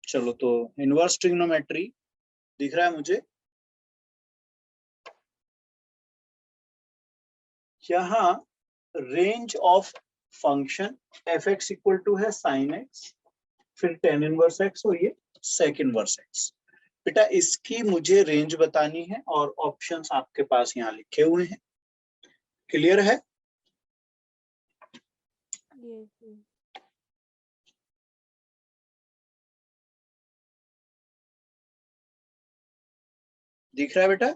चलो तो inverse trigonometry दिख रहा है मुझे। यहाँ range of function f x equal to है साइन एक्स, फिर टेन इनवर्स एक्स और ये सेक इनवर्स एक्स। बेटा इसकी मुझे रेंज बतानी है और ऑप्शंस आपके पास यहाँ लिखे हुए हैं। क्लियर है? yes, दिख रहा है बेटा?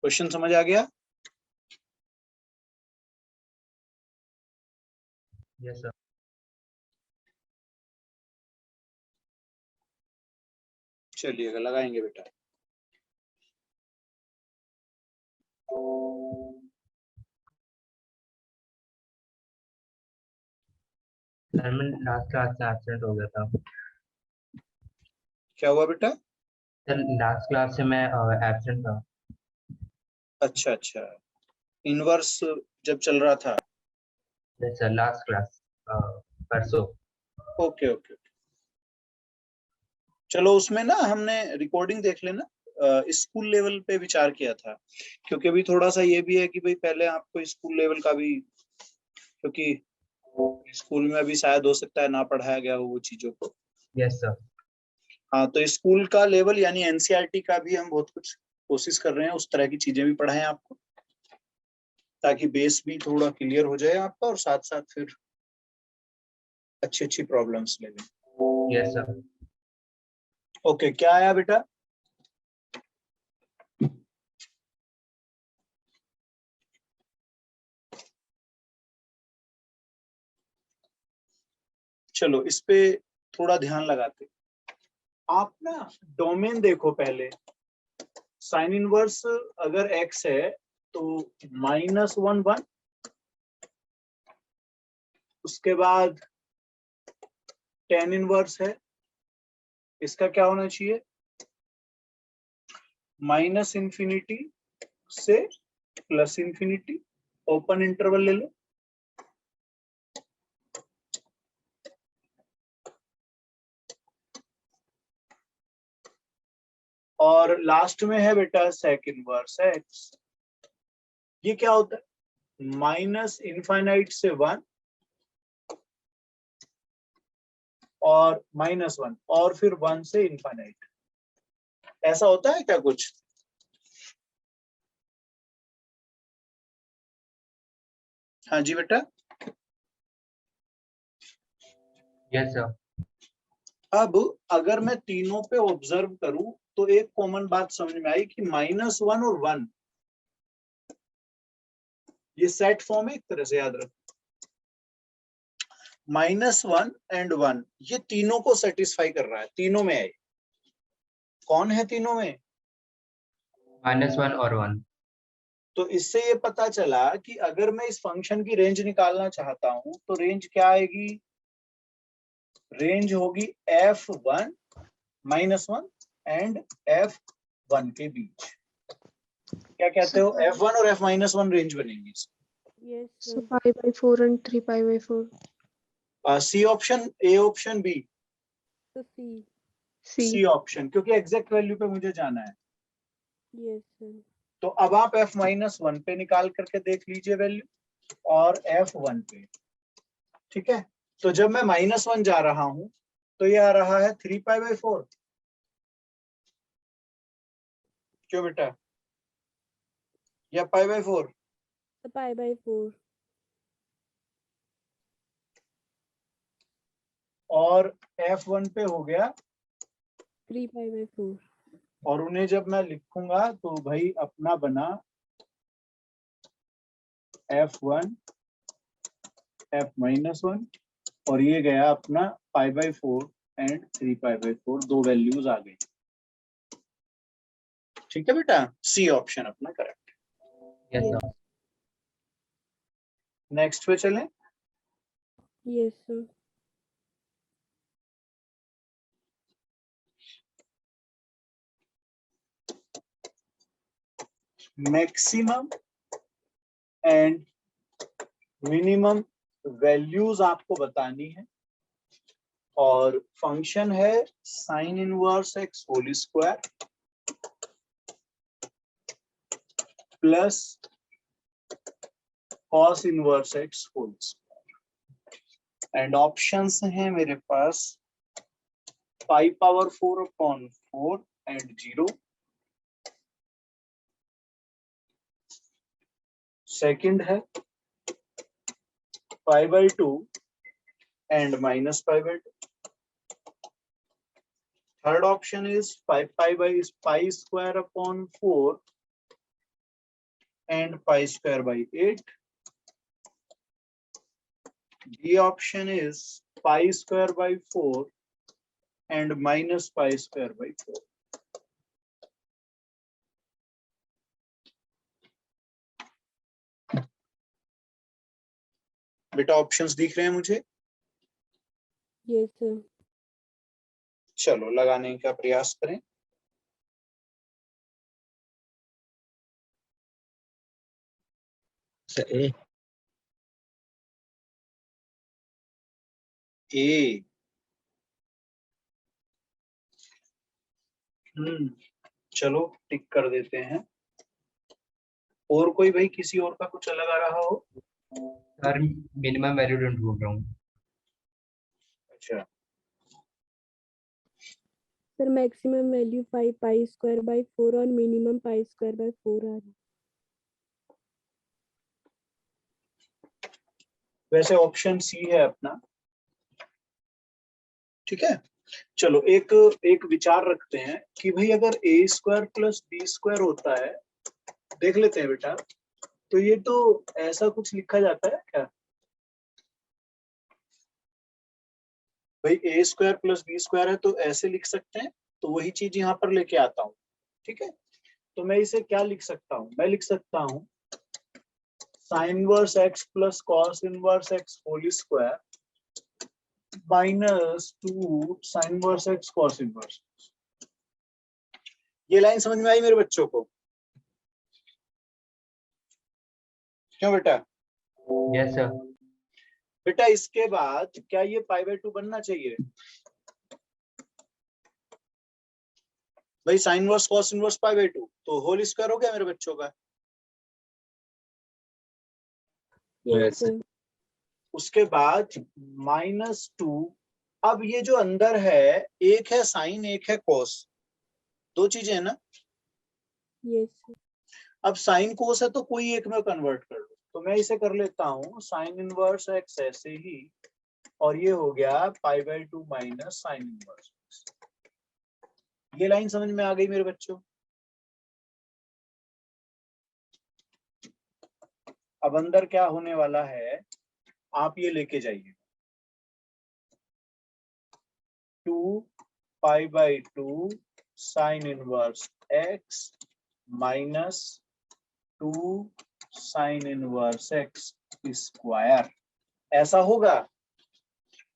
क्वेश्चन समझ आ गया? Yes sir. चलिएगा लगाएंगे बेटा। सर मैं लास्ट क्लास से एब्सेंट हो गया था। क्या हुआ बेटा? सर लास्ट क्लास से मैं एब्सेंट था। अच्छा अच्छा, इनवर्स जब चल रहा था। यस सर, लास्ट क्लास परसों। ओके ओके, चलो उसमें ना हमने रिकॉर्डिंग देख लेना। स्कूल लेवल पे विचार किया था, क्योंकि अभी थोड़ा सा ये भी है कि भाई पहले आपको स्कूल लेवल का भी, क्योंकि स्कूल में अभी शायद हो सकता है ना पढ़ाया गया हो वो चीजों को। Yes sir. हाँ, तो स्कूल का लेवल यानी एनसीईआरटी का भी हम बहुत कुछ कोशिश कर रहे हैं, उस तरह की चीजें भी पढ़ाएं आपको, ताकि बेस भी थोड़ा क्लियर हो जाए आपका, और साथ साथ फिर अच्छी अच्छी प्रॉब्लम्स ले लें। Yes sir. ओके, क्या आया बेटा? चलो इस पे थोड़ा ध्यान लगाते। आप ना डोमेन देखो पहले। साइन इनवर्स अगर x है तो -1 1, उसके बाद टेन इनवर्स है, इसका क्या होना चाहिए? -∞ से +∞, ओपन इंटरवल ले लो। और लास्ट में है बेटा सेक इनवर्स x। ये क्या होता है? -∞ से 1 और -1 और फिर 1 से इनफाइनाइट। ऐसा होता है क्या कुछ? हाँ जी बेटा। Yes sir. अब अगर मैं तीनों पे ऑब्जर्व करूं तो एक कॉमन बात समझ में आई कि -1 और 1 ये सेट फॉर्म है, एक तरह से याद रखो। -1 एंड 1 ये तीनों को सेटिस्फाई कर रहा है, तीनों में है। कौन है तीनों में? -1 और 1। तो इससे ये पता चला कि अगर मैं इस फंक्शन की रेंज निकालना चाहता हूं तो रेंज क्या आएगी? रेंज होगी f1 -1 एंड f1 के बीच। क्या कहते हो? f1 और f-1 रेंज बनेगी। yes, So sir. π/4 and 3π/4. C option, A option, B? So C. C. C option, क्योंकि एग्जैक्ट वैल्यू पे मुझे जाना है। Yes, sir. तो अब आप f-1 पे निकाल करके देख लीजिए वैल्यू, और f1 पे। ठीक है, तो जब मैं -1 जा रहा हूं तो ये आ रहा है 3π/4। क्यों बेटा? या π/4? So π/4. और f1 पे हो गया 3π/4. और उन्हें जब मैं लिखूंगा तो भाई अपना बना f1 f-1 और ये गया अपना π/4 एंड 3π/4, दो वैल्यूज आ गई। ठीक है बेटा, सी ऑप्शन अपना करेक्ट। Yes sir. नेक्स्ट पे चलें। Yes, sir. Maximum and minimum values आपको बतानी है और फंक्शन है sine inverse x whole square plus cos inverse x whole square and options हैं मेरे पास 5/4/4 एंड 0. सेकंड है 5/2 and -π/2. Third option is 5π/4 and π²/8. D option is π²/4 and -π²/4. बेटा options दिख रहे हैं मुझे? Yes, sir. चलो लगाने का प्रयास करें. ए ए चलो टिक कर देते हैं. और कोई भाई किसी और का कुछ अलग आ रहा हो? सर मिनिमम वैल्यू ढूंढ रहा हूँ. अच्छा Sir, maximum value 5π²/4 और minimum π²/4 आ रही. वैसे ऑप्शन सी है अपना. ठीक है, चलो एक एक विचार रखते हैं कि भाई अगर a² + b² होता है, देख लेते हैं बेटा. तो ये तो ऐसा कुछ लिखा जाता है क्या भाई? a² + b² है तो ऐसे लिख सकते हैं. तो वही चीज यहाँ पर लेके आता हूँ. ठीक है, तो मैं इसे क्या लिख सकता हूँ? मैं लिख सकता हूँ sin inverse x plus cos inverse x whole square -2 sin inverse x cos inverse. ये लाइन समझ में आई मेरे बच्चों को? क्यों बेटा? Yes sir. बेटा इसके बाद क्या ये π/2 बनना चाहिए? भाई sin इनवर्स cos इनवर्स π/2 तो होल स्क्वायर हो गया मेरे बच्चों का. Yes, Yes. sir. उसके बाद -2. अब ये जो अंदर है, एक है साइन एक है कॉस, दो चीजें है ना. Yes, sir. अब साइन कोस है तो कोई एक में कन्वर्ट कर लो. तो मैं इसे कर लेता हूँ साइन इनवर्स एक्स ऐसे ही, और ये हो गया π/2 माइनस साइन इनवर्स. ये लाइन समझ में आ गई मेरे बच्चों? अब अंदर क्या होने वाला है, आप ये लेके जाइए 2π/2 sine inverse x minus 2 sine inverse x square. ऐसा होगा.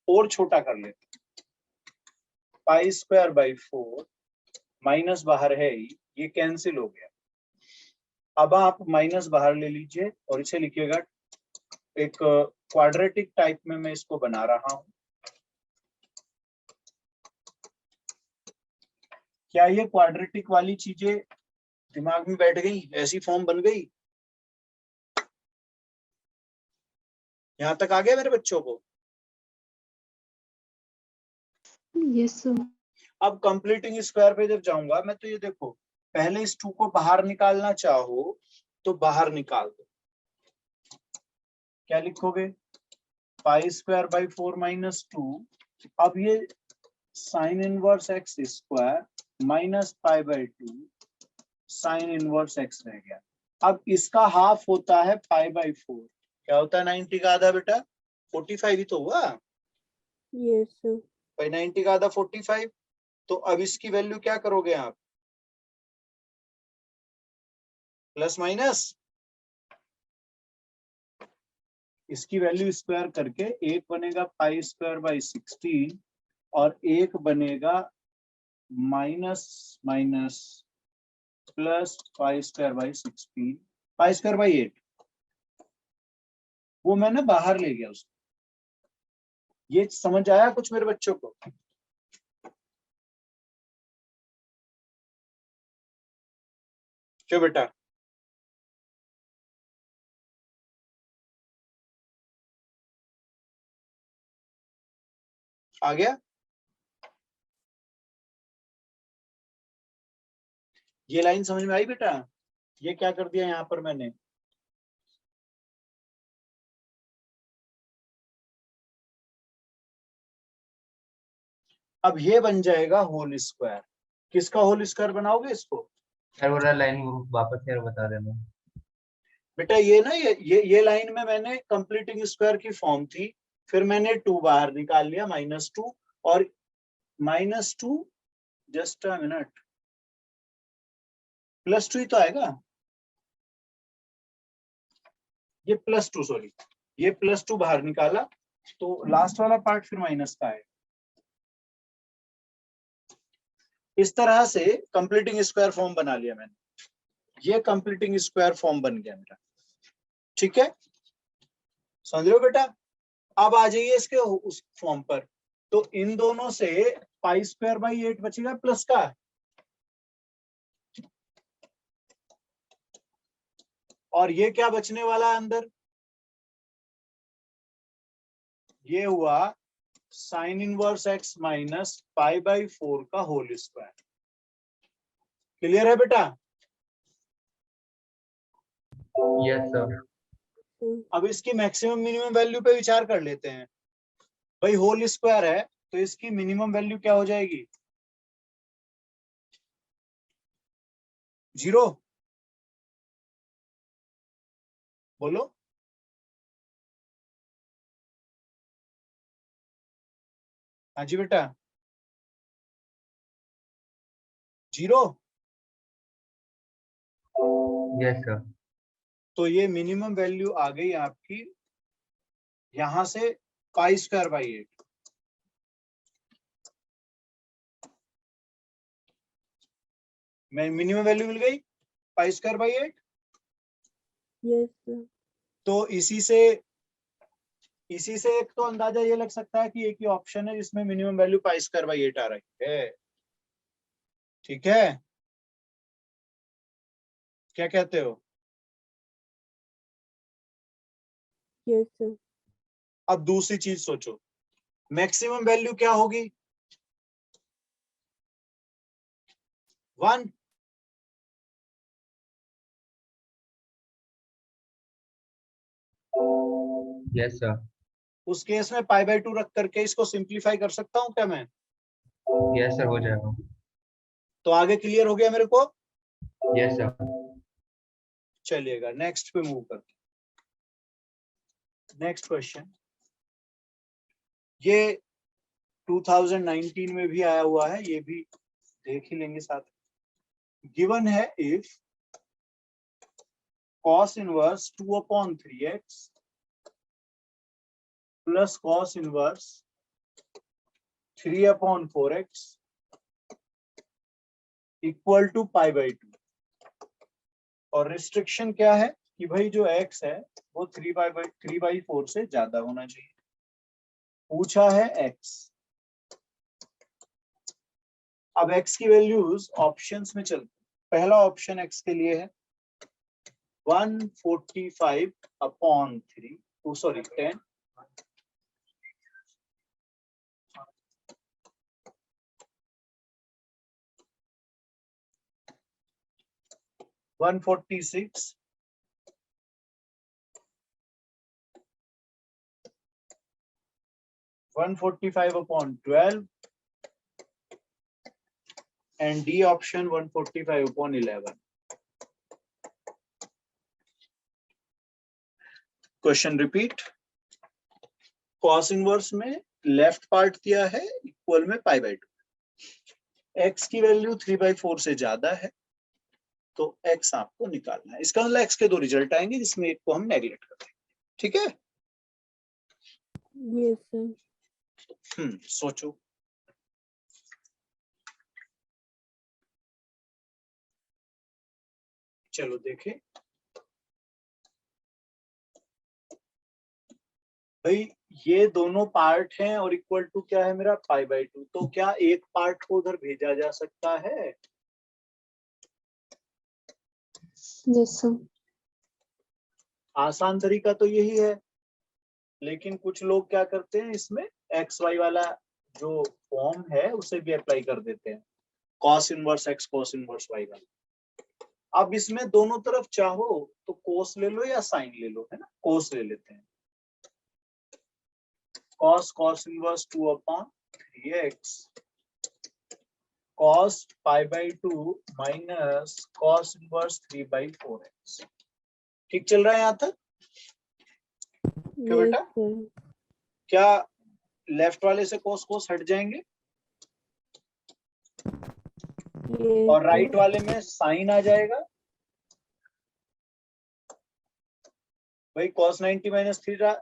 और छोटा कर लेते, π²/4 माइनस बाहर है ही, ये कैंसिल हो गया. अब आप माइनस बाहर ले लीजिए और इसे लिखिएगा एक क्वाड्रेटिक टाइप में मैं इसको बना रहा हूं. क्या ये क्वाड्रेटिक वाली चीजें दिमाग में बैठ गई? ऐसी फॉर्म बन गई? यहां तक आ गया मेरे बच्चों को? Yes, sir. अब कंप्लीटिंग स्क्वायर पे जब जाऊंगा मैं, तो ये देखो, पहले इस 2 को बाहर निकालना चाहो तो बाहर निकाल दो. क्या लिखोगे? π²/4 -2. अब ये sine inverse x square minus π/2 sine inverse x रह गया. अब इसका हाफ होता है π/4. क्या होता है 90 का आधा बेटा? 45 ही तो हुआ Yes, sir. भाई. 90 का आधा 45. तो अब इसकी वैल्यू क्या करोगे आप? Plus minus. इसकी वैल्यू स्क्वायर करके एक बनेगा π²/16 और एक बनेगा minus plus pi square by 16 pi square by 8, वो मैंने बाहर ले गया उसको। ये समझ आया कुछ मेरे बच्चों को? क्यों बेटा? आ गया? ये लाइन समझ में आई बेटा? ये क्या कर दिया यहां पर मैंने? अब ये बन जाएगा होल स्क्वायर। किसका होल स्क्वायर बनाओगे इसको? सर वो लाइन वापस यार बता देना। बेटा ये ना ये लाइन में मैंने कंप्लीटिंग स्क्वायर की फॉर्म थी, फिर मैंने 2 बाहर निकाल लिया -2, और -2 जस्ट अ मिनट +2 ही तो आएगा। ये +2 सॉरी, ये +2 बाहर निकाला तो लास्ट वाला पार्ट फिर माइनस का है। इस तरह से कंप्लीटिंग स्क्वायर फॉर्म बना लिया मैंने। ये कंप्लीटिंग स्क्वायर फॉर्म बन गया मेरा। ठीक है, समझ लो बेटा। अब आ जाइए इसके उस फॉर्म पर। तो इन दोनों से पाई स्क्वायर बाई 8 बचेगा प्लस का, और ये क्या बचने वाला है अंदर? ये हुआ sign inverse x minus pi by 4 का होल स्क्वायर। क्लियर है बेटा? Yes sir. अब इसकी मैक्सिमम मिनिमम वैल्यू पे विचार कर लेते हैं। भाई होल स्क्वायर है तो इसकी मिनिमम वैल्यू क्या हो जाएगी? 0। बोलो। हाँ जी बेटा, 0। Yes sir. तो ये मिनिमम वैल्यू आ गई आपकी यहां से pi square by 8। Minimum value मिल गई pi square by 8। Yes sir. तो इसी से एक तो अंदाजा ये लग सकता है कि एक ही ऑप्शन है जिसमें minimum value pi square by 8 आ रही है। ठीक है, क्या कहते हो? Yes sir. अब दूसरी चीज सोचो, मैक्सिमम वैल्यू क्या होगी? 1। Yes sir. उस केस में पाई बाई 2 रख करके इसको सिंप्लीफाई कर सकता हूं क्या मैं? यस सर हो जाएगा। तो आगे क्लियर हो गया मेरे को? Yes sir. चलिएगा नेक्स्ट पे मूव करते। नेक्स्ट क्वेश्चन, ये 2019 में भी आया हुआ है, ये भी देख ही लेंगे साथ। गिवन है if cos inverse 2/3x plus cos inverse 3/4x equal to pi by 2, और रिस्ट्रिक्शन क्या है कि भाई जो x है वो 3/4 से ज्यादा होना चाहिए। पूछा है x। अब x की वैल्यूज ऑप्शंस में चलते। पहला ऑप्शन x के लिए है 145/3, sorry 10, 146, 145/12, and D option 145/11. Question repeat. cos inverse में लेफ्ट पार्ट दिया है इक्वल में पाई बाई 2, x की वैल्यू 3/4 से ज्यादा है तो x आपको निकालना है। इसका मतलब x के 2 रिजल्ट आएंगे जिसमें एक को हम नेगलेक्ट कर देंगे। ठीक है, यस सर। सोचो। चलो देखें भाई, ये दोनों पार्ट हैं और इक्वल टू क्या है मेरा π/2, तो क्या एक पार्ट को उधर भेजा जा सकता है? Yes, sir. आसान तरीका तो यही है, लेकिन कुछ लोग क्या करते हैं, इसमें एक्स वाई वाला जो फॉर्म है उसे भी अप्लाई कर देते हैं, cos inverse x cos inverse y वाला। अब इसमें दोनों तरफ चाहो तो कोस ले लो या साइन ले लो, है ना, कोस ले लेते हैं। cos inverse 2/3x cos π/2 minus cos inverse 3/4x। ठीक चल रहा है यहाँ तक? क्या yes बेटा, sir, क्या लेफ्ट वाले से कोस कोस हट जाएंगे yes और राइट sir, वाले में साइन आ जाएगा? भाई cos 90 माइनस 3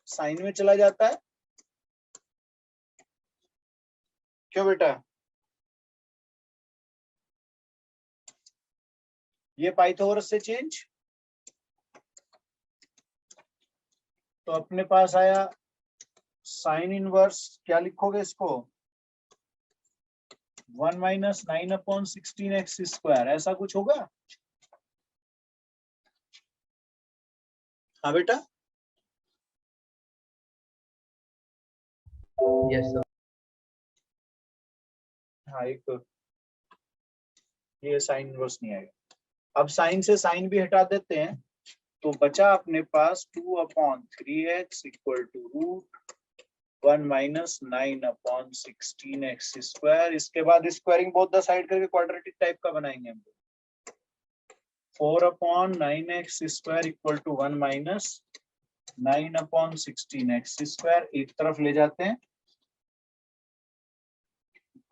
साइन में चला जाता है, क्यों बेटा? ये पाइथागोरस से चेंज, तो अपने पास आया साइन इनवर्स, क्या लिखोगे इसको, 1 माइनस 9/16x², ऐसा कुछ होगा? हाँ बेटा, Yes, sir. हाँ एक ये साइन इनवर्स नहीं आएगा। अब साइन से साइन भी हटा देते हैं, तो बचा अपने पास 2/3x equal to root 1 minus 9/16x²। इसके बाद स्क्वायरिंग बोथ द साइड करके क्वाड्रेटिक टाइप का बनाएंगे हम। 4/9x² equal to 1 minus 9/16x²। एक तरफ ले जाते हैं,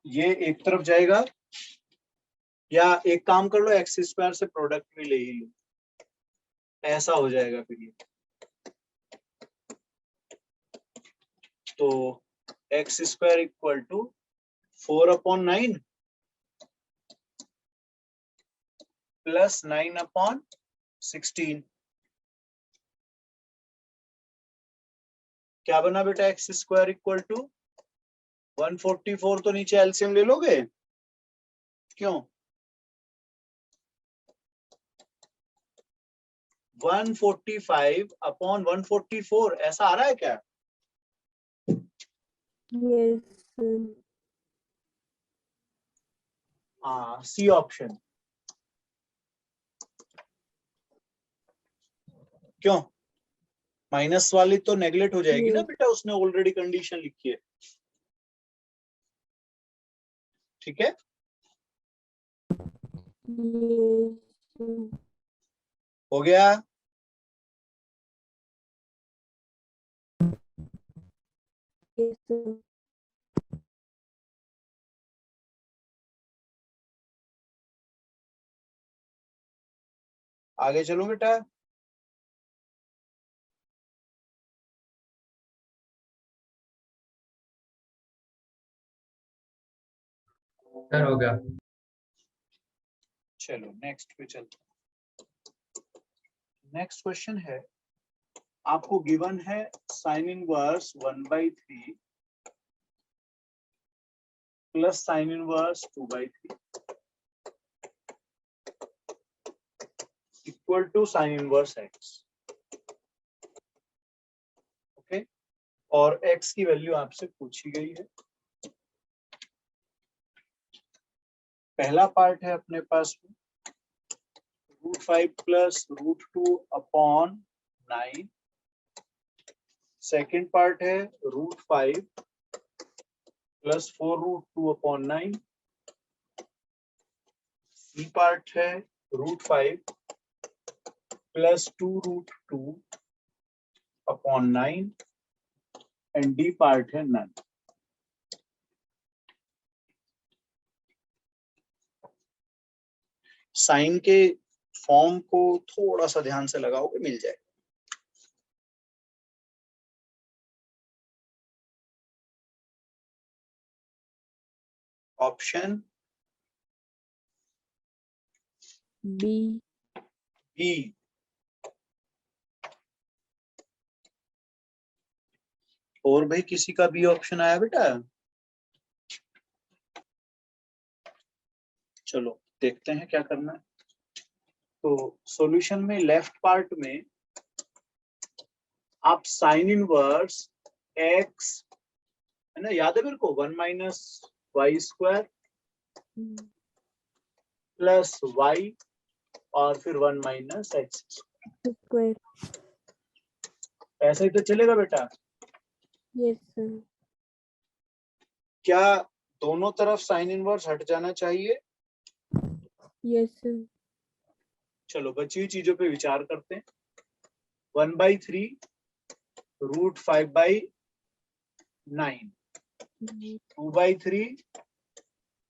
ये एक तरफ जाएगा, या एक काम कर लो, x² से प्रोडक्ट भी ले ही लो, ऐसा हो जाएगा फिर ये। तो x² इक्वल टू 4/9 प्लस 9/16। क्या बना बेटा, x² इक्वल टू 144। तो नीचे एलसीएम ले लोगे, क्यों? 145/144 ऐसा आ रहा है क्या? yes sir, हाँ, सी ऑप्शन। क्यों? माइनस वाली तो नेगलेक्ट हो जाएगी ना yes बेटा, उसने ऑलरेडी कंडीशन लिखी है। ठीक है, yes sir, हो गया। yes sir, आगे चलो बेटा। सर हो गया। चलो नेक्स्ट पे चलते हैं। नेक्स्ट क्वेश्चन है, आपको गिवन है sine inverse 1/3 plus sine inverse 2/3 equal to sine inverse x। Okay, और x की वैल्यू आपसे पूछी गई है। पहला पार्ट है अपने पास में √5 प्लस √2/9। सेकेंड पार्ट है √5 प्लस 4√2/9। सी पार्ट है √5 प्लस 2√2/9 एंड डी पार्ट है नन। साइन के फॉर्म को थोड़ा सा ध्यान से लगाओगे मिल जाएगा। Option B B. और भाई किसी का बी ऑप्शन आया बेटा? चलो देखते हैं क्या करना है। तो सॉल्यूशन में लेफ्ट पार्ट में आप साइन इनवर्स एक्स, है ना, याद है मेरे को, 1 minus Y square plus Y और फिर 1 माइनस एक्स स्क्वायर। ऐसा ही तो चलेगा बेटा? Yes sir. क्या दोनों तरफ साइन इनवर्स हट जाना चाहिए? Yes sir. चलो बची हुई चीजों पे विचार करते हैं। 1/3 √5/9, 2/3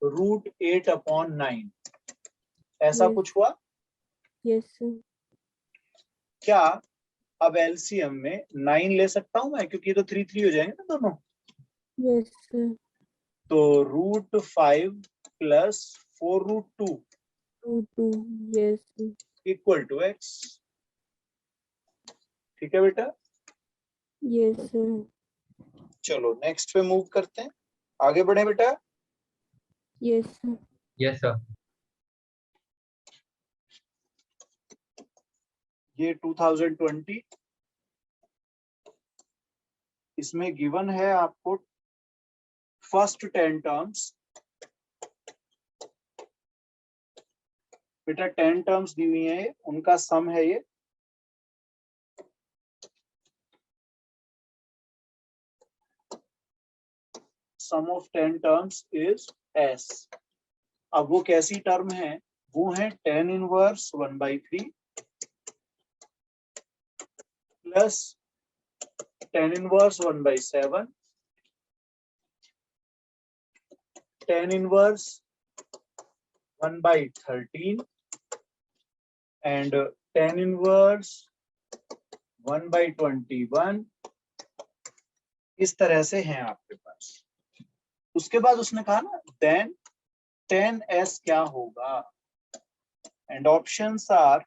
√8/9, ऐसा Yes. कुछ हुआ यस सर। क्या? अब एलसीएम में 9 ले सकता हूं मैं, क्योंकि ये तो 3 हो जाएंगे ना दोनों। Yes sir. तो √5 plus 4√2 2 yes equal to X. ठीक है बेटा? Yes sir. चलो नेक्स्ट पे मूव करते हैं, आगे बढ़े बेटा। Yes sir. Yes, sir. ये 2020, इसमें गिवन है आपको फर्स्ट 10 टर्म्स। बेटा 10 टर्म्स दी हुई है, उनका सम है ये। सम ऑफ 10 टर्म्स इज एस। अब वो कैसी टर्म है? वो है tan inverse 1/3 plus tan inverse 1/7, tan inverse 1/13 and tan inverse 1/21। इस तरह से हैं आपके पास। उसके बाद उसने कहा ना देन tan s क्या होगा, and options are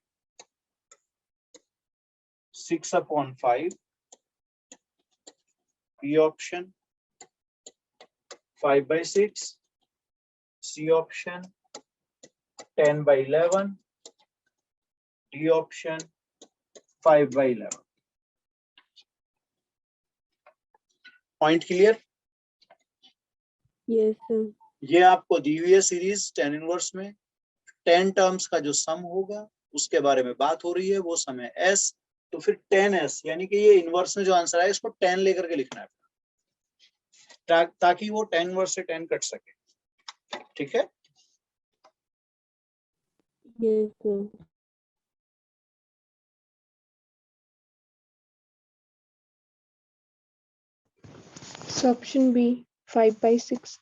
6/5, B option 5/6, C option 10/11, D option 5/11। Point clear? Yes sir. ये आपको दी हुई है सीरीज tan इनवर्स में 10 टर्म्स का जो सम होगा उसके बारे में बात हो रही है, वो सम है s। तो फिर tan s, यानी कि ये इनवर्स में जो आंसर है इसको tan लेकर के लिखना है, ताकि वो tan इनवर्स से tan कट सके। ठीक है? Yes sir. So option B, 5/6.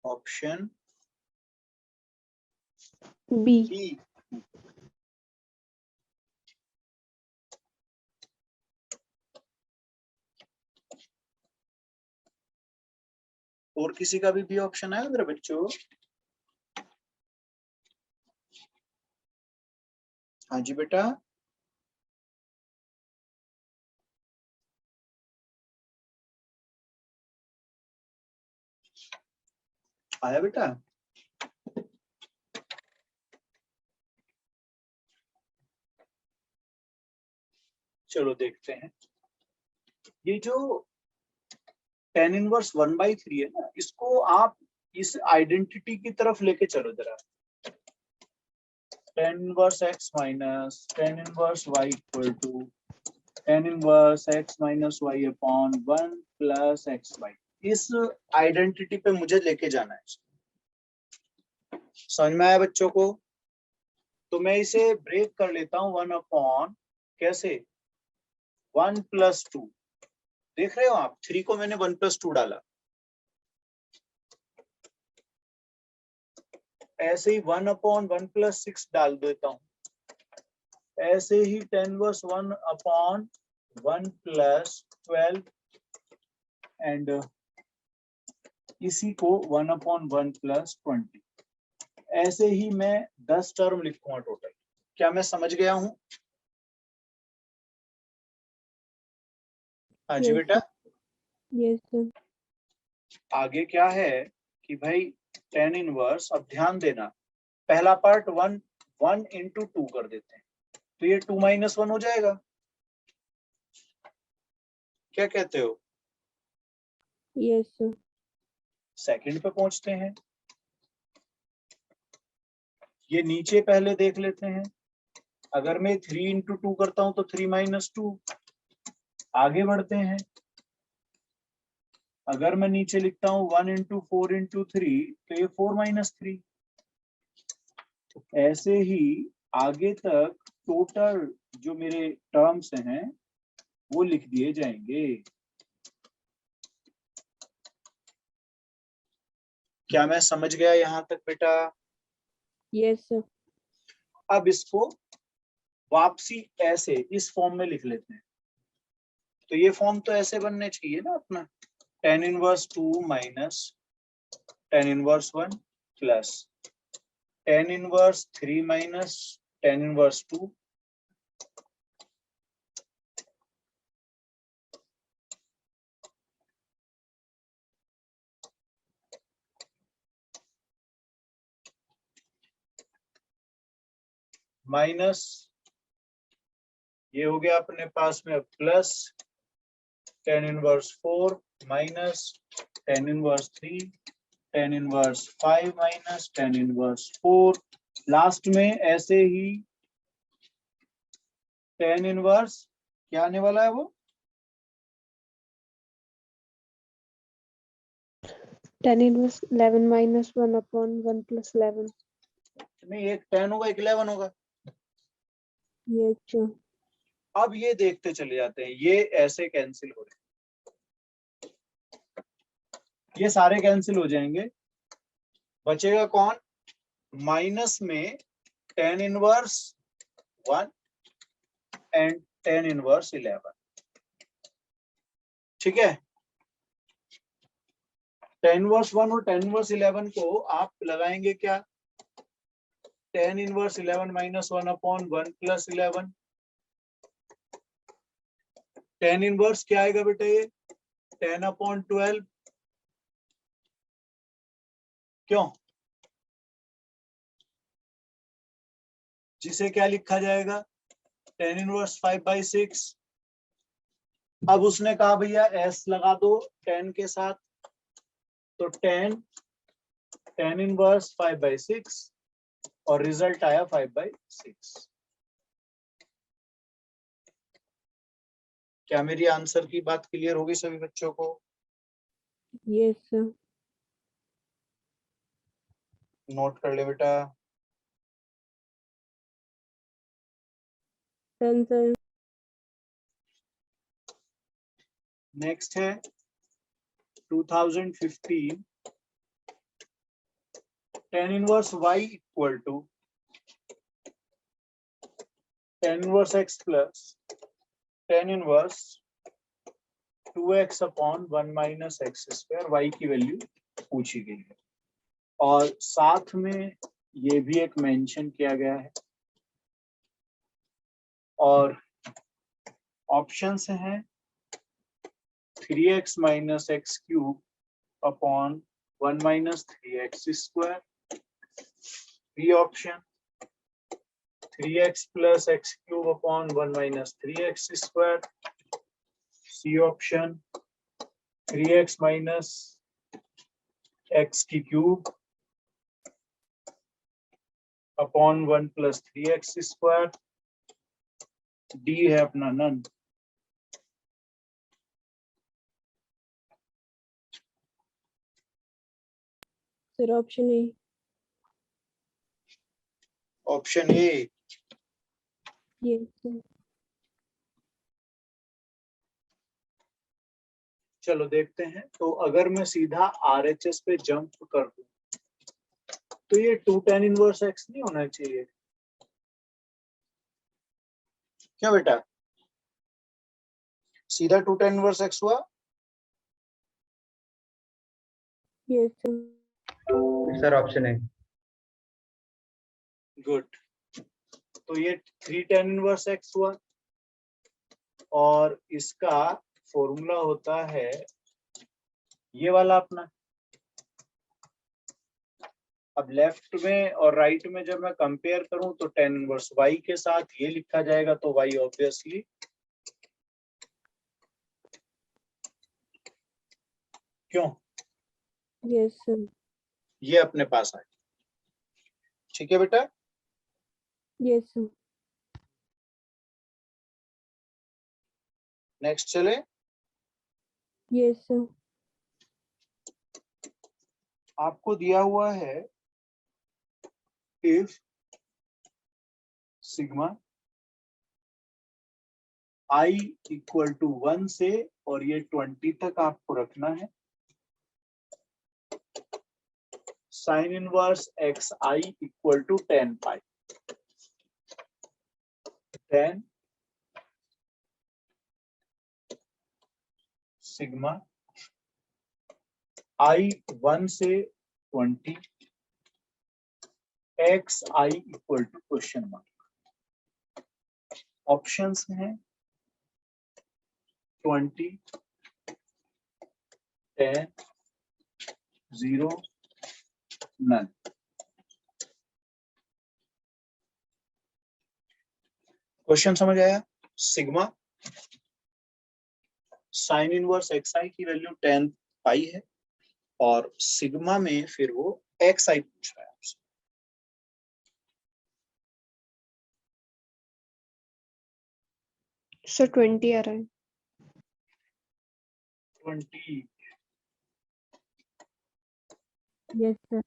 Option B. B. और किसी का भी ऑप्शन है मेरे बच्चों? हाँ जी बेटा। आया बेटा? चलो देखते हैं। ये जो tan इनवर्स 1/3 है ना, इसको आप इस आइडेंटिटी की तरफ लेके चलो जरा। tan inverse x minus tan inverse y equal to tan inverse x minus y upon 1 plus xy। इस आइडेंटिटी पे मुझे लेके जाना है। समझ में आया बच्चों को? तो मैं इसे ब्रेक कर लेता हूं 1 अपॉन, कैसे, 1 + 2। देख रहे हो आप, 3 को मैंने 1 + 2 डाला। ऐसे ही 1 अपॉन 1 + 6 डाल देता हूं। ऐसे ही tan इनवर्स 1 अपॉन 1 + 12 एंड इसी को 1/1 प्लस 20। ऐसे ही मैं 10 टर्म लिखूंगा टोटल। क्या मैं समझ गया हूं? हाँ जी Yes, बेटा। yes sir. आगे क्या है कि भाई tan इनवर्स, अब ध्यान देना, पहला पार्ट 1 into 2 कर देते हैं, तो ये 2 - 1 हो जाएगा। क्या कहते हो? Yes sir. सेकंड पे पहुंचते हैं। ये नीचे पहले देख लेते हैं। अगर मैं 3 into 2 करता हूं तो 3 - 2। आगे बढ़ते हैं। अगर मैं नीचे लिखता हूं 1 into 4 into 3 तो ये 4 - 3। ऐसे ही आगे तक टोटल जो मेरे टर्म्स हैं वो लिख दिए जाएंगे। क्या मैं समझ गया यहां तक बेटा? Yes sir. अब इसको वापसी ऐसे इस फॉर्म में लिख लेते हैं। तो ये फॉर्म तो ऐसे बनने चाहिए ना अपना, tan inverse 2 minus tan inverse 1 plus tan inverse 3 minus tan inverse 2 minus, ये हो गया अपने पास में plus tan inverse 4 minus tan inverse 3 tan inverse 5 minus tan inverse 4। Last में ऐसे ही tan इनवर्स क्या आने वाला है वो? tan inverse 11 minus 1/1 plus 11. नहीं, एक 10 होगा एक 11 होगा। Yes sir. अब ये देखते चले जाते हैं, ये ऐसे कैंसिल हो रहे हैं, ये सारे कैंसिल हो जाएंगे। बचेगा कौन? माइनस में tan inverse 1 and tan inverse 11। ठीक है, tan इनवर्स 1 और tan इनवर्स 11 को आप लगाएंगे क्या? tan inverse 11 minus 1/1 plus 11। tan inverse क्या आएगा बेटा? ये 10/12। क्यों? जिसे क्या लिखा जाएगा? tan inverse 5/6। अब उसने कहा भैया s लगा दो 10 के साथ, तो tan इनवर्स 5/6 और रिजल्ट आया 5/6। क्या मेरी आंसर की बात क्लियर होगी सभी बच्चों को? Yes sir. नोट कर ले बेटा। Done sir. नेक्स्ट है 2015, tan inverse y equal to tan inverse x plus tan inverse 2x/1 minus X square, y की वैल्यू पूछी गई है। और साथ में ये भी एक मेंशन किया गया है और ऑप्शंस हैं 3x minus x cube upon 1 minus 3x square, B option 3x plus x cube upon 1 minus 3x square, C option 3x minus x की cube upon 1 plus 3x square, D है अपना none. Sir, option A. Option A. Yes sir. चलो देखते हैं। तो अगर मैं सीधा RHS पे जंप कर दूं तो ये 2 tan इनवर्स x नहीं होना चाहिए क्या बेटा? सीधा 2 tan इनवर्स x हुआ। Yes, sir. सर ऑप्शन है। गुड, तो ये 3 tan इनवर्स x हुआ और इसका फॉर्मूला होता है ये वाला अपना। अब लेफ्ट में और राइट में जब मैं कंपेयर करूं तो tan इनवर्स y के साथ ये लिखा जाएगा, तो y ऑब्वियसली क्यों Yes, sir. ये अपने पास आए। ठीक है बेटा, Yes, sir. नेक्स्ट चले। Yes, sir. आपको दिया हुआ है if sigma i equal to 1 से और ये 20 तक आपको रखना है, sine inverse X I equal to 10 pi. 10 sigma i 1 से 20 X I equal to question mark. Options हैं 20, 10, 0, नन। क्वेश्चन समझ आया? Sigma sine inverse X I की वैल्यू 10 पाई है और सिग्मा में फिर वो एक्स आई पूछ रहा है आपसे। सर 20 आ रहा है। 20 Yes, sir.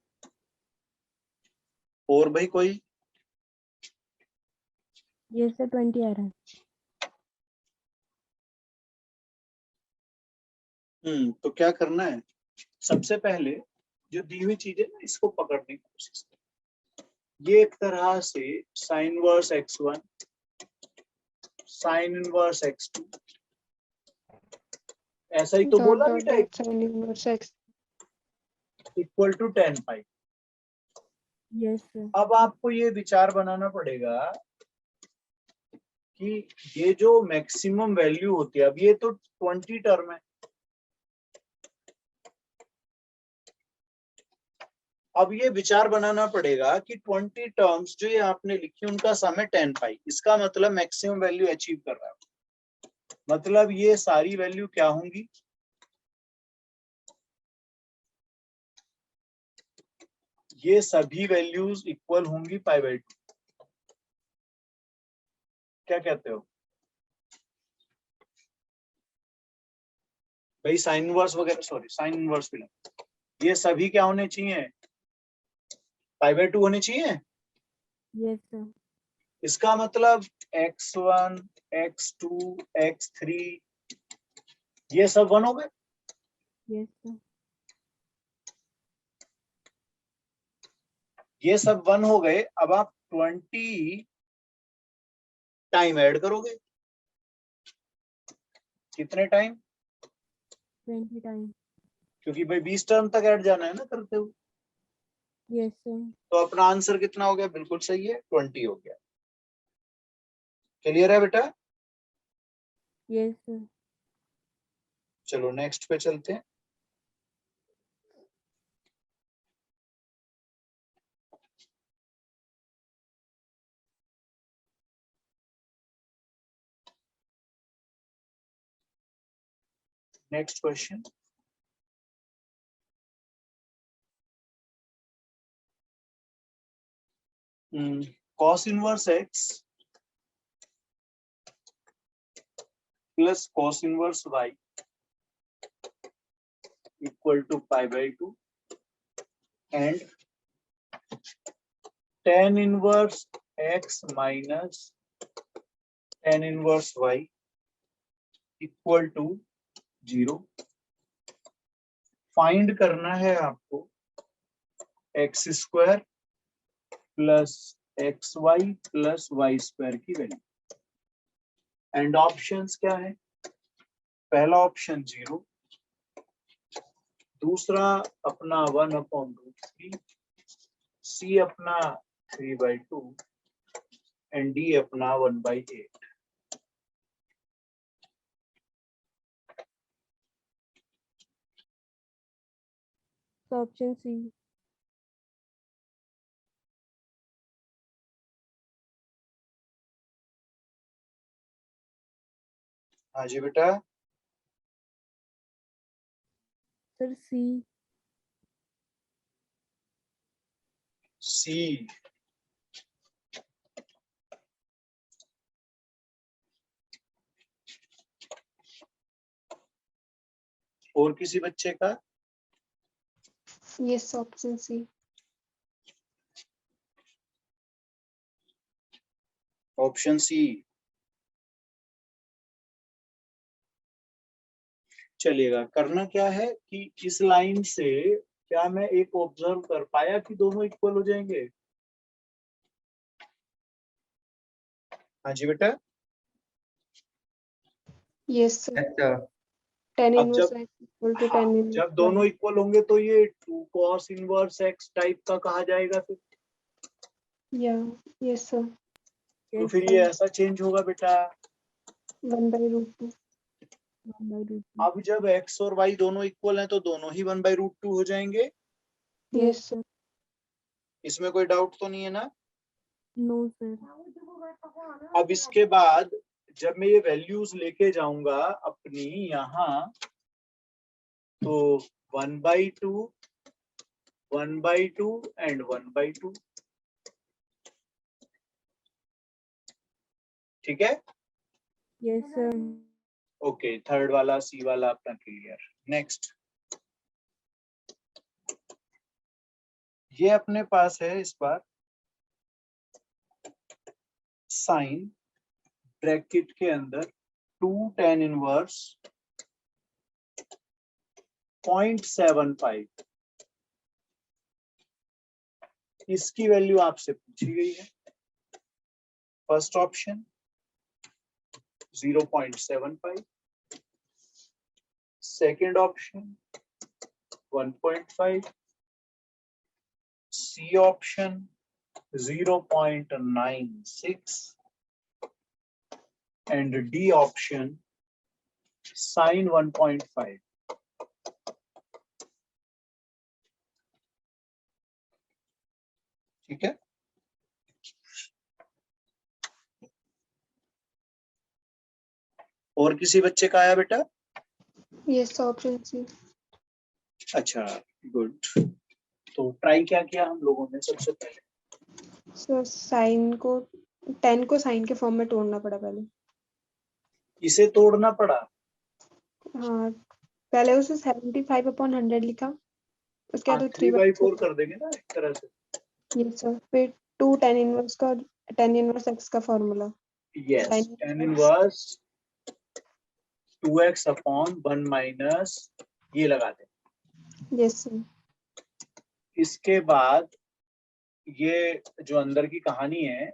और भाई कोई? Yes, sir. 20 आ रहा है. तो क्या करना है, सबसे पहले जो दी हुई चीजें ना इसको पकड़ने की कोशिश करें। ये एक तरह से sine inverse x1 sine inverse x2 ऐसा ही तो डॉट बोला डॉट बेटा, dot sine inverse X. Equal to 10 pi. Yes, sir. अब आपको ये विचार बनाना पड़ेगा कि ये जो मैक्सिमम वैल्यू होती है, अब ये तो 20 टर्म है, अब ये विचार बनाना पड़ेगा कि 20 टर्म्स जो ये आपने लिखी उनका सम है 10 पाई। इसका मतलब मैक्सिमम वैल्यू अचीव कर रहा है, मतलब ये सारी वैल्यू क्या होंगी, ये सभी वैल्यूज इक्वल होंगी पाई बाई 2। क्या कहते हो भाई? साइन इनवर्स वगैरह, सॉरी साइन इनवर्स भी, ये सभी क्या होने चाहिए, पाई बाई 2 होने चाहिए। Yes, sir. इसका मतलब x1 x2 x3 ये सब 1 हो गए। Yes, sir. ये सब 1 हो गए। अब आप 20 टाइम ऐड करोगे, कितने टाइम? 20 times. क्योंकि भाई 20 टर्म तक ऐड जाना है ना करते हुए। Yes, sir. तो अपना आंसर कितना हो गया? बिल्कुल सही है, 20 हो गया। क्लियर है बेटा? Yes, sir. चलो नेक्स्ट पे चलते हैं। Next question, cos inverse x plus cos inverse y equal to pi by 2 and tan inverse x minus tan inverse y equal to 0। Find करना है आपको X square plus X Y plus Y square की value. And options क्या है? पहला option 0, दूसरा अपना 1/√3, सी अपना 3/2 एंड डी अपना 1/8। So option C. हाँ जी बेटा, Sir, C. सी। और किसी बच्चे का? Yes, option C. Option C. चलिएगा, करना क्या है कि इस लाइन से क्या मैं एक ऑब्जर्व कर पाया कि दोनों इक्वल हो जाएंगे? हाँ जी बेटा, Yes, sir. Yes, sir. Tan अब inverse जब x equal to tan inverse जब दोनों y. इक्वल होंगे तो ये 2 cos इनवर्स x टाइप का कहा जाएगा फिर। Yeah. Yes, sir. तो Yes, फिर sir. ये ऐसा चेंज होगा बेटा। 1/√2. 1/√2. अब जब x और y दोनों इक्वल हैं तो दोनों ही 1/√2 हो जाएंगे। Yes, sir. इसमें कोई डाउट तो नहीं है ना? No, sir. अब इसके बाद जब मैं ये वैल्यूज लेके जाऊंगा अपनी यहाँ, तो 1/2, 1/2 एंड 1/2, ठीक है? Yes, sir. ओके, थर्ड वाला सी वाला अपना क्लियर। नेक्स्ट, ये अपने पास है इस बार साइन ब्रैकेट के अंदर 2 tan इनवर्स 0.75, इसकी वैल्यू आपसे पूछी गई है। First option 0.75, second option 1.5, C option 0.96 and D option sin 1.5। ठीक है, और किसी बच्चे का आया बेटा? Yes, option C. अच्छा, गुड। तो ट्राई क्या किया हम लोगों ने? सबसे पहले So sin को tan को sin के फॉर्म में तोड़ना पड़ा पहले. इसे तोड़ना पड़ा। हाँ, पहले उसे 75/100 लिखा. उसके बाद 3/4 कर देंगे ना एक तरह से। Yes, sir. फिर 2 tan inverse का tan inverse x का formula. Yes, tan inverse 2x/1 minus ये लगा दें। Yes, sir. इसके बाद ये जो अंदर की कहानी है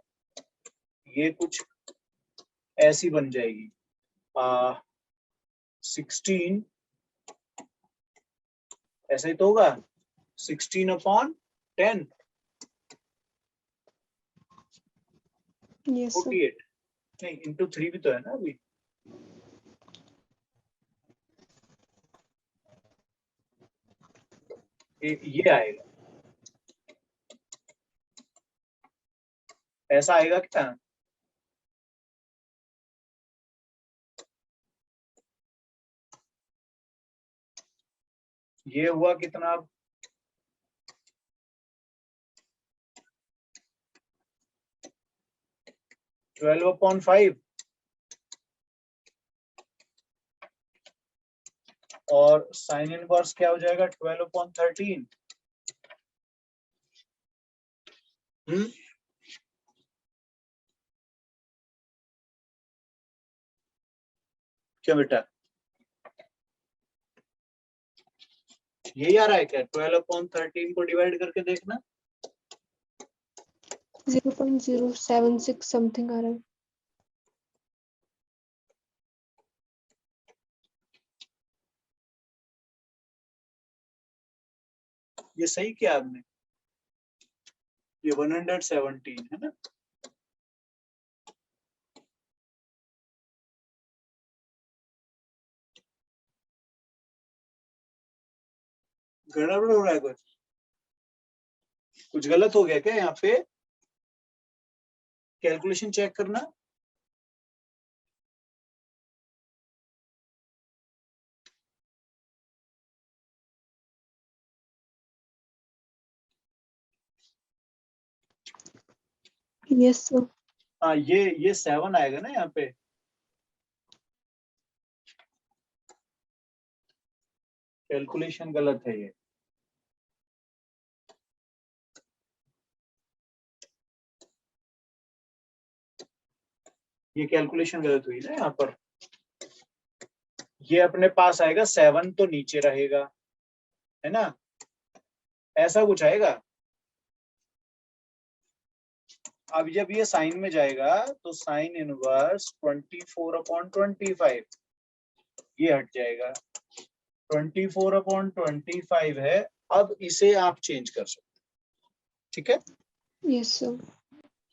ये कुछ ऐसी बन जाएगी, 16, ऐसा ही तो होगा, 16/10, Yes, sir. 48 नहीं, इंटू 3 भी तो है ना अभी। ये आएगा, ऐसा आएगा क्या? ये हुआ कितना? 12/5 और साइन इनवर्स क्या हो जाएगा? 12/13। क्या बेटा, यही आ रहा है क्या? 12/13 को डिवाइड करके देखना। 0.076 समथिंग आ रहा है. ये सही किया आपने, ये 117 है ना। गड़बड़ हो रहा है, कुछ गलत हो गया क्या यहाँ पे? कैलकुलेशन चेक करना। Yes sir. हाँ, ये 7 आएगा ना यहाँ पे। कैलकुलेशन गलत है ये। ये कैलकुलेशन गलत हुई ना यहाँ पर। ये अपने पास आएगा 7 तो नीचे रहेगा, है ना, ऐसा कुछ आएगा। अब जब ये साइन में जाएगा तो साइन इनवर्स 24/25 ये हट जाएगा। 24/25 है। अब इसे आप चेंज कर सकते, ठीक है। Yes sir.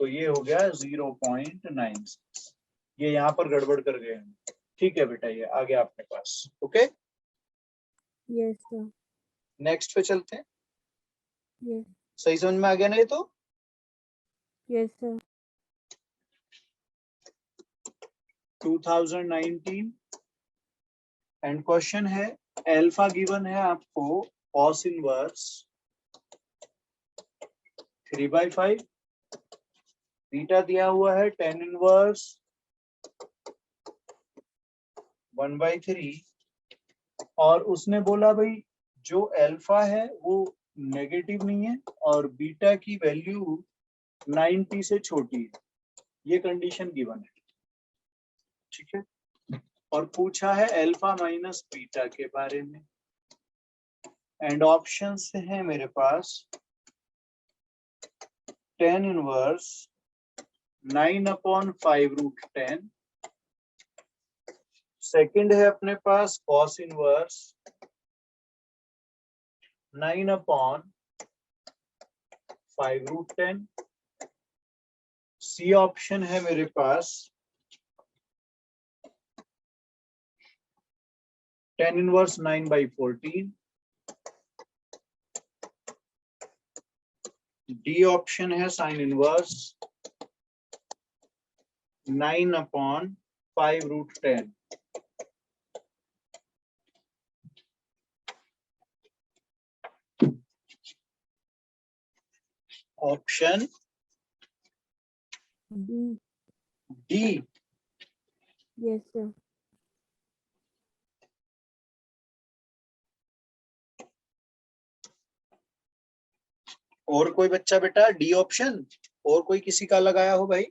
तो ये हो गया 0.96। ये यहाँ पर गड़बड़ कर गए हम। ठीक है बेटा, ये आ गया आपके पास। Okay, yes sir. नेक्स्ट पे चलते हैं। यस। सही समझ में आ गया ना ये? तो यस सर। 2019 एंड क्वेश्चन है, अल्फा गिवन है आपको कॉस इनवर्स 3/5, बीटा दिया हुआ है tan इनवर्स 1/3, और उसने बोला भाई जो अल्फा है वो नेगेटिव नहीं है और बीटा की वैल्यू 90 से छोटी है। ये कंडीशन गिवन है, ठीक है। और पूछा है अल्फा माइनस बीटा के बारे में, एंड ऑप्शंस हैं मेरे पास tan इनवर्स 9/5√10, सेकंड है अपने पास cos इनवर्स 9/5√10, सी ऑप्शन है मेरे पास tan इनवर्स 9/14, डी ऑप्शन है sin inverse 9/5√10। Option D. D. Yes sir. और कोई बच्चा बेटा डी ऑप्शन, और कोई किसी का लगाया हो भाई?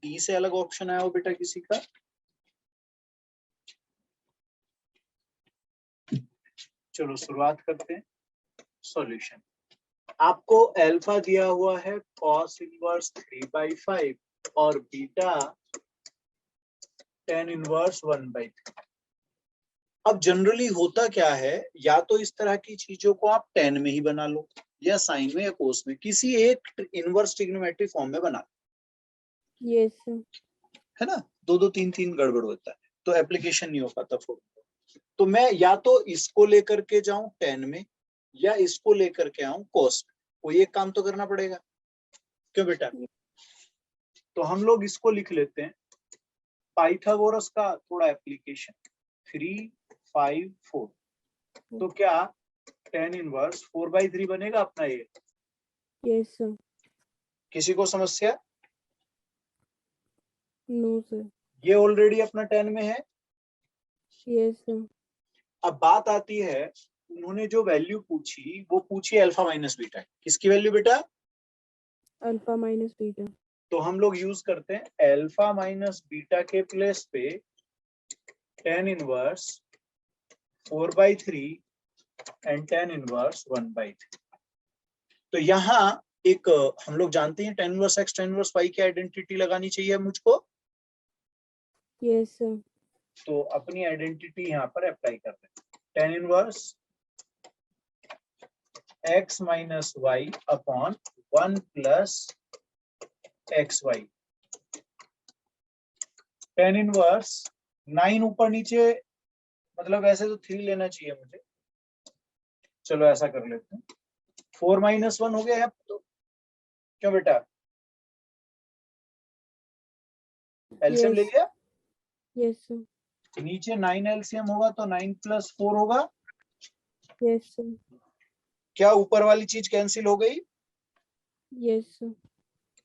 डी से अलग ऑप्शन आया हो बेटा किसी का? चलो शुरुआत करते हैं सॉल्यूशन। आपको अल्फा दिया हुआ है cos इनवर्स 3/5 और बीटा tan इनवर्स 1/3। अब जनरली होता क्या है, या तो इस तरह की चीजों को आप tan में ही बना लो या साइन में या कोस में, किसी एक इनवर्स ट्रिग्नोमेट्रिक फॉर्म में बना लो, यस सर। है ना। 2-2 3-3 गड़बड़ होता है तो एप्लीकेशन नहीं हो पाता फॉर्म। तो मैं या तो इसको लेकर के जाऊं tan में या इसको लेकर के आऊं कोस में, कोई एक काम तो करना पड़ेगा, क्यों बेटा? तो हम लोग इसको लिख लेते हैं, पाइथागोरस का थोड़ा एप्लीकेशन 3, 5, 4। तो क्या tan इनवर्स 4/3 बनेगा अपना ये? Yes sir. किसी को समस्या? No sir. ये ऑलरेडी अपना tan में है। Yes sir. अब बात आती है, उन्होंने जो वैल्यू पूछी वो पूछी अल्फा माइनस बीटा। किसकी वैल्यू बेटा? Alpha minus beta. तो हम लोग यूज करते हैं अल्फा माइनस बीटा के प्लेस पे tan inverse 4/3 and tan inverse 1/3। तो यहाँ एक हम लोग जानते हैं tan inverse x tan inverse y की आइडेंटिटी लगानी चाहिए मुझको, यस सर। तो अपनी आइडेंटिटी यहाँ पर अप्लाई कर रहे हैं। tan inverse x minus Y upon 1 plus X Y. tan inverse 9 ऊपर नीचे, मतलब ऐसे तो 3 लेना चाहिए मुझे, चलो ऐसा कर लेते हैं। 4 माइनस 1 हो गया है तो, क्यों बेटा एलसीएम ले यस लिया? Yes sir. नीचे 9 एलसीएम होगा तो 9 प्लस 4 होगा। Yes sir. क्या ऊपर वाली चीज कैंसिल हो गई? Yes sir.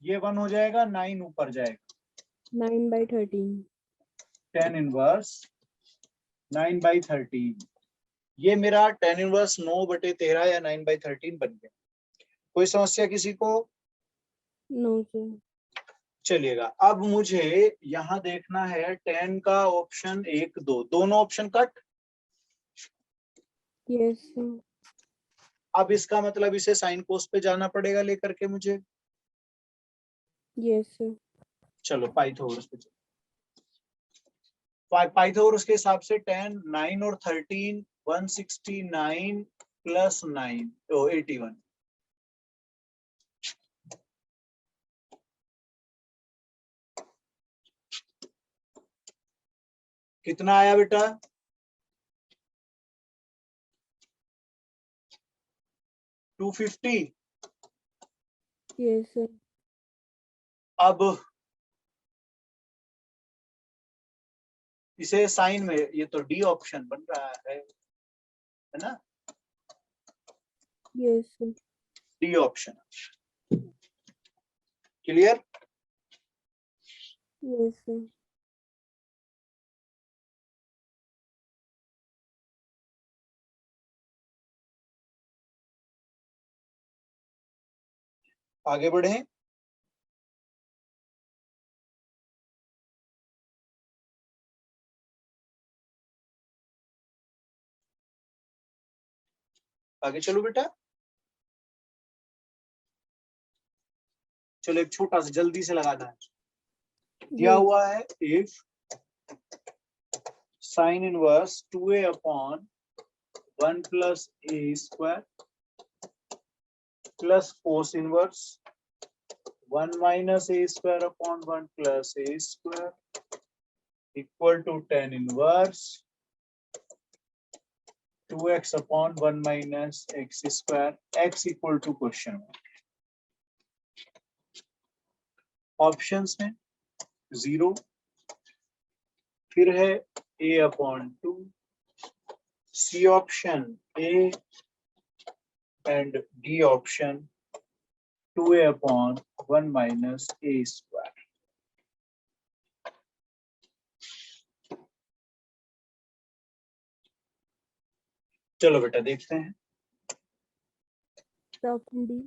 ये 1 हो जाएगा, 9 ऊपर जाएगा। 9/13। tan इनवर्स 9/13, ये मेरा tan इनवर्स 9/13 या 9/13 बन गया। कोई समस्या किसी को? No sir. चलिएगा, अब मुझे यहाँ देखना है tan का ऑप्शन 1 2, दोनों ऑप्शन कट। Yes sir. अब इसका मतलब इसे साइन कोस पे जाना पड़ेगा लेकर के मुझे। Yes sir. चलो पाइथागोरस पे चलो। पाइथागोरस के हिसाब से tan 9 और 13 169 प्लस 9 तो 81। कितना आया बेटा? 250। Yes sir. अब इसे साइन में, ये तो डी ऑप्शन बन रहा है ना? Yes sir. D option clear? Yes sir. आगे बढ़े। आगे चलो बेटा। चलो एक छोटा सा जल्दी से लगाना है। दिया यस हुआ है if sine inverse 2a upon 1 plus a square plus cos inverse 1 minus a square upon 1 plus a square equal to tan inverse 2x upon 1 minus x square, x equal to question. Options में 0, फिर है a upon 2, C option a and D option 2a upon 1 minus a square. चलो बेटा देखते हैं। Option D.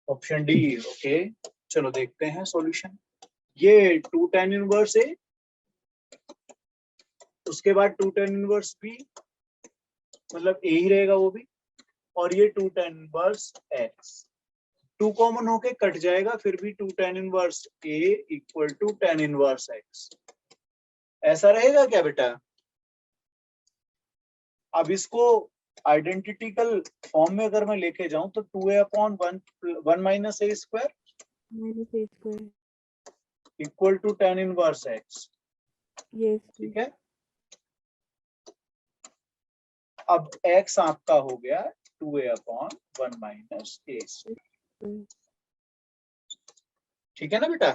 Option D okay. चलो देखते हैं सॉल्यूशन। ये 2 tan इनवर्स है, उसके बाद 2 tan इनवर्स बी, मतलब ए ही रहेगा वो भी, और ये 2 tan इनवर्स एक्स। 2 कॉमन होके कट जाएगा, फिर भी 2 tan inverse A equal to tan inverse X. ऐसा रहेगा क्या बेटा? अब इसको आइडेंटिटिकल फॉर्म में अगर मैं लेके जाऊं तो 2a upon 1 minus a square minus A square equal to tan inverse X. Yes ठीक है, अब x आपका हो गया 2a upon 1 minus a square. ठीक है ना बेटा?